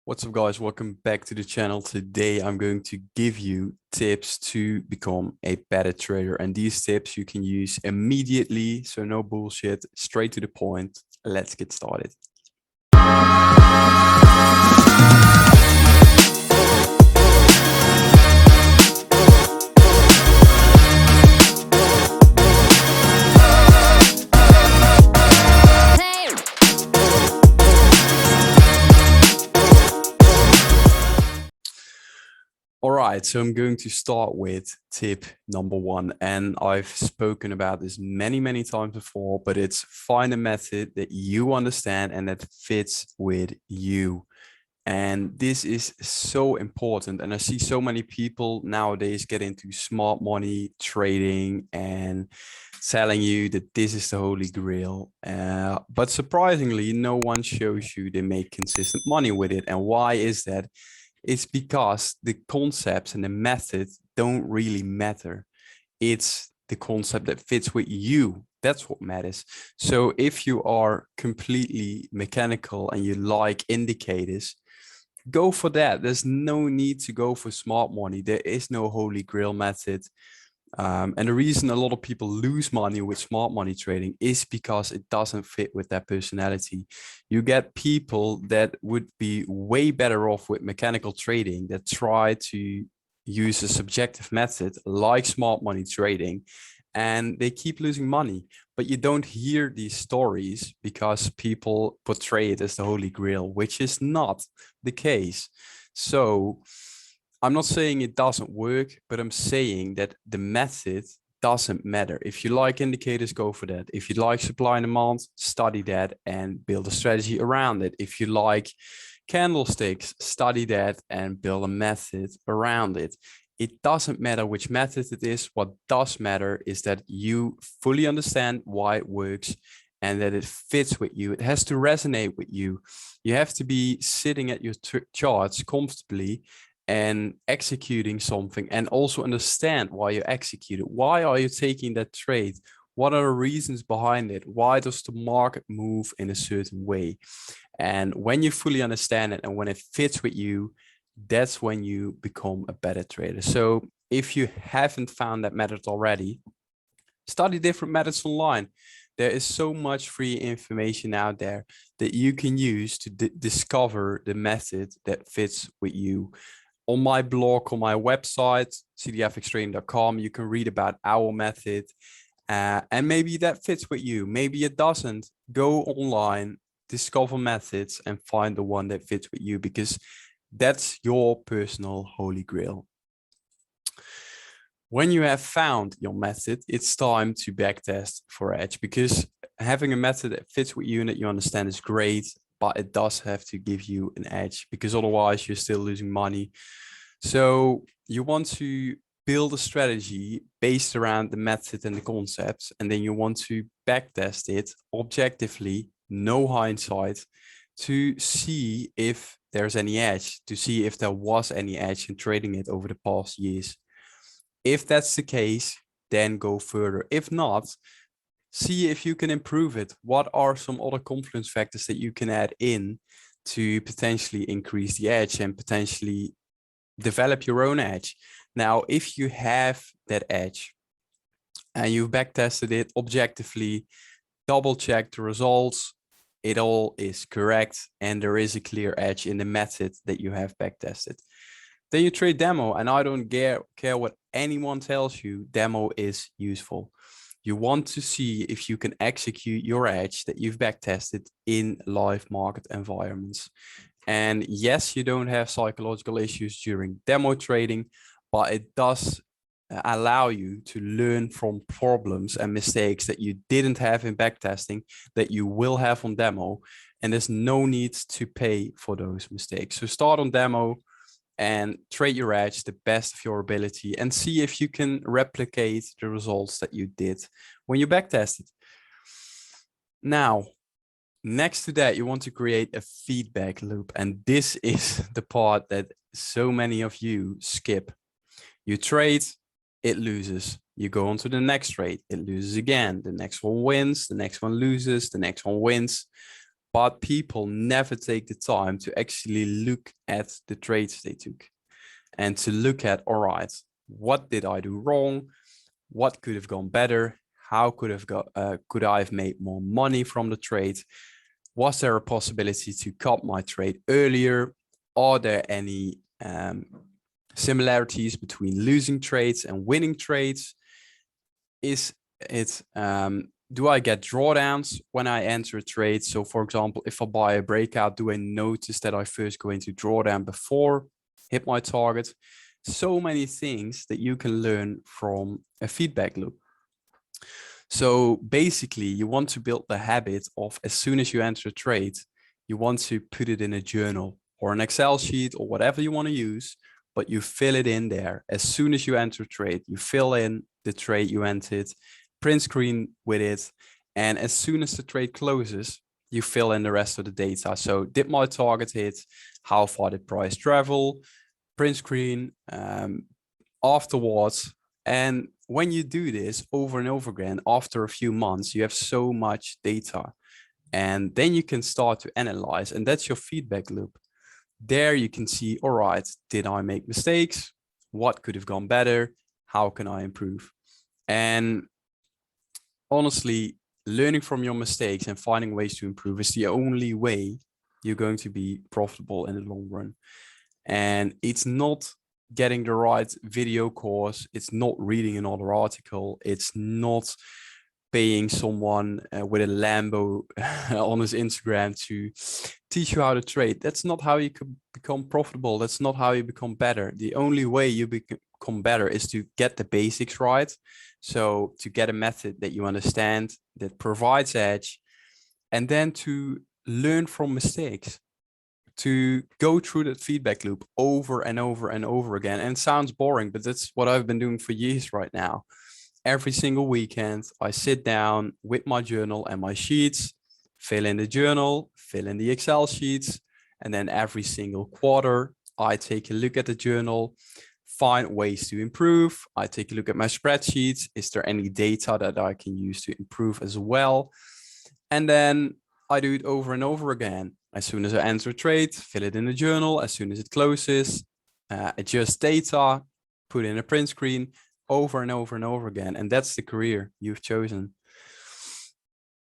What's up, guys? Welcome back to the channel. Today, I'm going to give you tips to become a better trader. And these tips you can use immediately. So no bullshit, straight to the point. Let's get started. All right, so I'm going to start with tip number one. And I've spoken about this many times before, but it's find a method that you understand and that fits with you. And this is so important. And I see so many people nowadays get into smart money trading and telling you that this is the holy grail. But surprisingly, no one shows you they make consistent money with it. And why is that? It's because the concepts and the method don't really matter. It's the concept that fits with you. That's what matters. So if you are completely mechanical and you like indicators, go for that. There's no need to go for smart money. There is no holy grail method. And the reason a lot of people lose money with smart money trading is because it doesn't fit with their personality. You get people that would be way better off with mechanical trading that try to use a subjective method like smart money trading, and they keep losing money. But you don't hear these stories because people portray it as the holy grail, which is not the case. So I'm not saying it doesn't work, but I'm saying that the method doesn't matter. If you like indicators, go for that. If you like supply and demand, study that and build a strategy around it. If you like candlesticks, study that and build a method around it. It doesn't matter which method it is. What does matter is that you fully understand why it works and that it fits with you. It has to resonate with you. You have to be sitting at your charts comfortably and executing something, and also understand why you execute it. Why are you taking that trade? What are the reasons behind it? Why does the market move in a certain way? And when you fully understand it and when it fits with you, that's when you become a better trader. So if you haven't found that method already, study different methods online. There is so much free information out there that you can use to discover the method that fits with you. On my blog, on my website, cdfxtraining.com, you can read about our method. And maybe that fits with you. Maybe it doesn't. Go online, discover methods, and find the one that fits with you, because that's your personal holy grail. When you have found your method, it's time to backtest for edge, because having a method that fits with you and that you understand is great, but it does have to give you an edge, because otherwise you're still losing money. So you want to build a strategy based around the method and the concepts, and then you want to backtest it objectively, no hindsight, to see if there's any edge, to see if there was any edge in trading it over the past years. If that's the case, then go further. If not, see if you can improve it. What are some other confluence factors that you can add in to potentially increase the edge and potentially develop your own edge? Now, if you have that edge and you've backtested it objectively, double check the results, it all is correct, and there is a clear edge in the method that you have backtested, then you trade demo. And I don't care what anyone tells you, demo is useful. You want to see if you can execute your edge that you've backtested in live market environments. And yes, you don't have psychological issues during demo trading, but it does allow you to learn from problems and mistakes that you didn't have in backtesting that you will have on demo. And there's no need to pay for those mistakes. So start on demo and trade your edge the best of your ability and see if you can replicate the results that you did when you backtested. Now, next to that, you want to create a feedback loop. And this is the part that so many of you skip. You trade, it loses. You go on to the next trade, it loses again. The next one wins, the next one loses, the next one wins. but people never take the time to actually look at the trades they took and to look at, all right, what did I do wrong? What could have gone better? How could I have made more money from the trade? Was there a possibility to cut my trade earlier? Are there any similarities between losing trades and winning trades? Is it do I get drawdowns when I enter a trade? So for example, if I buy a breakout, do I notice that I first go into drawdown before hit my target? So many things that you can learn from a feedback loop. So basically, you want to build the habit of, as soon as you enter a trade, you want to put it in a journal or an Excel sheet or whatever you want to use, but you fill it in there. As soon as you enter a trade, you fill in the trade you entered, print screen with it. And as soon as the trade closes, you fill in the rest of the data. So did my target hit? How far did price travel? Print screen afterwards. And when you do this over and over again, after a few months, you have so much data. And then you can start to analyze, and that's your feedback loop. There you can see, all right, did I make mistakes? What could have gone better? How can I improve? And honestly, learning from your mistakes and finding ways to improve is the only way you're going to be profitable in the long run. And it's not getting the right video course. It's not reading another article. It's not paying someone with a Lambo on his Instagram to teach you how to trade. That's not how you could become profitable. That's not how you become better. The only way you become better is to get the basics right. So to get a method that you understand, that provides edge, and then to learn from mistakes, to go through that feedback loop over and over and over again. And it sounds boring, but that's what I've been doing for years right now. Every single weekend, I sit down with my journal and my sheets, fill in the journal, fill in the Excel sheets, and then every single quarter, I take a look at the journal, find ways to improve. I take a look at my spreadsheets. Is there any data that I can use to improve as well? And then I do it over and over again. As soon as I enter a trade, fill it in the journal. As soon as it closes, adjust data, put in a print screen, over and over and over again. And that's the career you've chosen.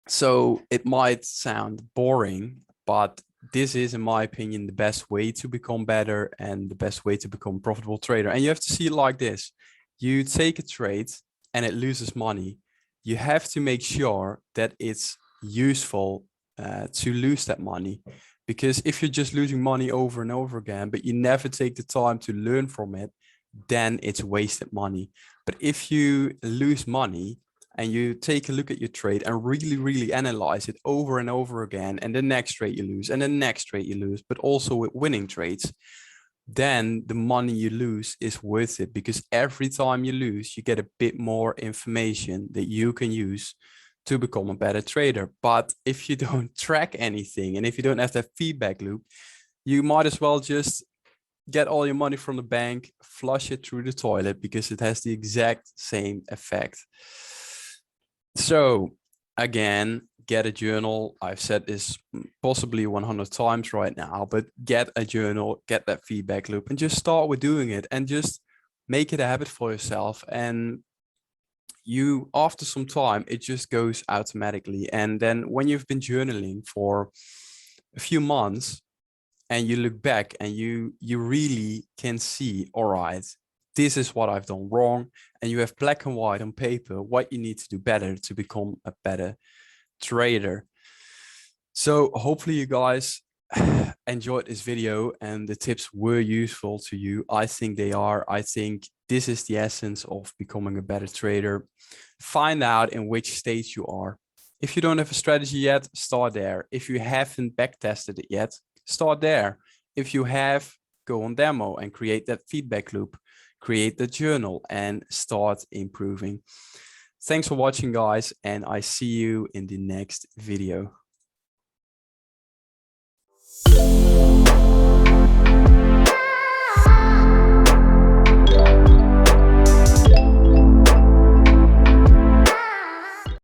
So it might sound boring, but this is, in my opinion, the best way to become better and the best way to become a profitable trader. And you have to see it like this. You take a trade and it loses money. You have to make sure that it's useful to lose that money. Because if you're just losing money over and over again, but you never take the time to learn from it, then it's wasted money. But if you lose money and you take a look at your trade and really analyze it over and over again, and the next trade you lose and the next trade you lose, but also with winning trades, then the money you lose is worth it, because every time you lose, you get a bit more information that you can use to become a better trader. But if you don't track anything and if you don't have that feedback loop, you might as well just get all your money from the bank, flush it through the toilet, because it has the exact same effect. So again, get a journal. I've said this possibly 100 times right now, but get a journal, get that feedback loop, and just start with doing it and just make it a habit for yourself. And you, after some time, it just goes automatically. And then when you've been journaling for a few months and you look back and you really can see, all right, this is what I've done wrong. And you have black and white on paper what you need to do better to become a better trader. So hopefully you guys enjoyed this video and the tips were useful to you. I think they are. I think this is the essence of becoming a better trader. Find out in which stage you are. If you don't have a strategy yet, start there. If you haven't backtested it yet, start there. If you have, go on demo and create that feedback loop, create the journal and start improving. Thanks for watching, guys, and I see you in the next video.